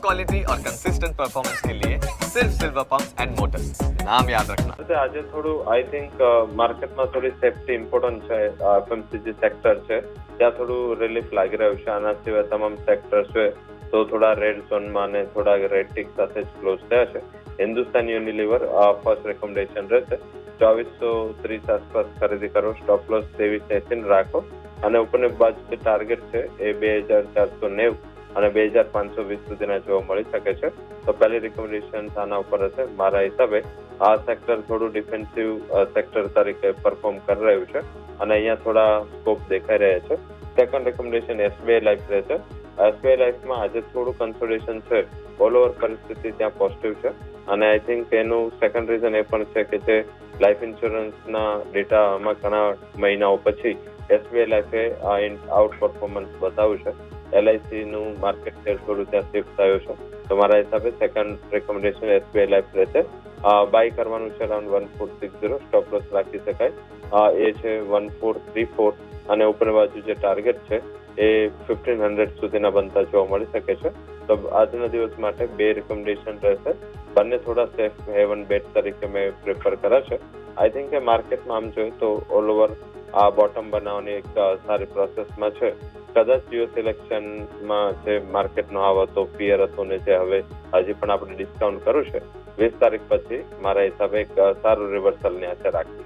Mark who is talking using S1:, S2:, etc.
S1: Quality और consistent performance के लिए सिर्फ सिल्वर पंप्स एंड मोटर्स, नाम याद रखना।
S2: આજે થોડું આઈ થિંક માર્કેટમાં થોડી સેફટી ઇમ્પોર્ટન્ટ છે, એફએમસીજી સેક્ટર છે ત્યાં થોડું રિલીફ લાગી રહ્યું છે. આના સિવાય તમામ સેક્ટર છે તો થોડા રેડ ઝોનમાં અને થોડા રેડ ટિક સાથે જ ક્લોઝ થયા છે. હિન્દુસ્તાન યુનિલિવર ફર્સ્ટ રેકમેન્ડેશન રહેશે 2430 આસપાસ ખરીદી કરો, સ્ટોપ લોસ 2380 રાખો અને ઉપરની બાજુ જે ટાર્ગેટ છે એ 2490 અને 2520 સુધીના જોવા મળી શકે છે. તો પહેલી રિકમેન્ડેશન આના ઉપર હશે. મારા હિસાબે આ સેક્ટર થોડું ડિફેન્સિવ સેક્ટર તરીકે પરફોર્મ કરી રહ્યું છે અને અહીંયા થોડા સ્કોપ દેખાઈ રહ્યા છે. સેકન્ડ રેકમેન્ડેશન એસબીઆઈ લાઈફ રહેશે. એસબીઆઈ લાઈફમાં આજે થોડું કન્સોલિડેશન છે, ઓલ ઓવર પરિસ્થિતિ ત્યાં પોઝિટિવ છે અને આઈ થિંક એનું સેકન્ડ રીઝન એ પણ છે કે જે લાઈફ ઇન્સ્યોરન્સના ડેટામાં ઘણા મહિનાઓ પછી એસબીઆઈ લાઈફે આઉટ પરફોર્મન્સ બતાવ્યું છે. એલઆઈસી નું માર્કેટ શેર થોડું ત્યાં શિફ્ટ થયું છે. તો મારા હિસાબે સેકન્ડ રેકમેન્ડેશન એસબીઆઈ લાઈફ રહેશે. બાય કરવાનું છે અરાઉન્ડ 1460, સ્ટોપ લોસ રાખી શકાય એ છે 1434 અને ઉપર બાજુ જે ટાર્ગેટ છે એ 1500 સુધીના બનતા જોવા મળી શકે છે. તો આજના દિવસ માટે બે રેકમેન્ડેશન રહેશે. બંને થોડા સેફ હેવન બેટ તરીકે મેં પ્રિફર કર્યા છે. આઈ થિંક કે માર્કેટમાં આમ જોઈએ તો ઓલ ઓવર આ બોટમ બનાવવાની એક સારી પ્રોસેસમાં છે. કદાચ જીઓ સિલેક્શનમાં જે માર્કેટનો આવ હતો, ફિયર હતો ને જે હવે હજી પણ આપણે ડિસ્કાઉન્ટ કર્યું છે 20 તારીખ પછી મારા હિસાબે એક સારું રિવર્સલની આશા રાખવી.